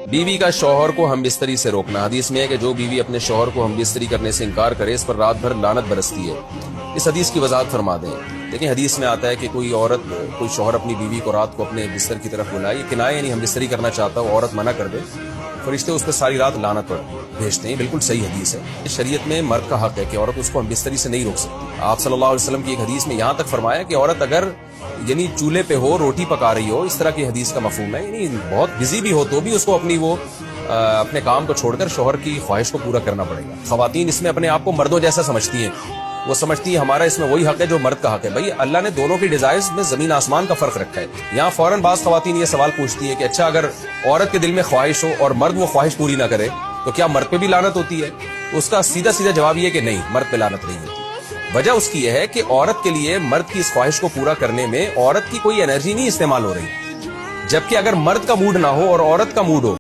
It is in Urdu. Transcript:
بیوی کا شوہر کو ہم بستری سے روکنا. حدیث میں ہے کہ جو بیوی اپنے شوہر کو ہم بستری کرنے سے انکار کرے اس پر رات بھر لعنت برستی ہے. اس حدیث کی وضاحت فرما دیں. لیکن حدیث میں آتا ہے کہ کوئی شوہر اپنی بیوی کو رات کو اپنے بستر کی طرف بلائے, یہ کنایہ یعنی ہم بستری کرنا چاہتا ہو, عورت منع کر دے, فرشتے اس پہ ساری رات لعنت پر بھیجتے ہیں. بالکل صحیح حدیث ہے. شریعت میں مرد کا حق ہے کہ عورت اس کو ہم بستری سے نہیں روک سکتی. آپ صلی اللہ علیہ وسلم کی ایک حدیث میں یہاں تک فرمایا کہ عورت اگر یعنی چولہے پہ ہو, روٹی پکا رہی ہو, اس طرح کی حدیث کا مفہوم ہے, یعنی بہت بزی بھی ہو تو بھی اس کو اپنے کام کو چھوڑ کر شوہر کی خواہش کو پورا کرنا پڑے گا. خواتین اس میں اپنے آپ کو مردوں جیسا سمجھتی ہیں, وہ سمجھتی ہے ہمارا اس میں وہی حق ہے جو مرد کا حق ہے. بھائی اللہ نے دونوں کی ڈیزائرز میں زمین آسمان کا فرق رکھا ہے. یہاں فوراً بعض خواتین یہ سوال پوچھتی ہے کہ اچھا اگر عورت کے دل میں خواہش ہو اور مرد وہ خواہش پوری نہ کرے تو کیا مرد پہ بھی لعنت ہوتی ہے؟ اس کا سیدھا سیدھا جواب یہ کہ نہیں, مرد پہ لعنت نہیں ہوتی. وجہ اس کی یہ ہے کہ عورت کے لیے مرد کی اس خواہش کو پورا کرنے میں عورت کی کوئی انرجی نہیں استعمال ہو رہی, جبکہ اگر مرد کا موڈ نہ ہو اور عورت کا موڈ ہو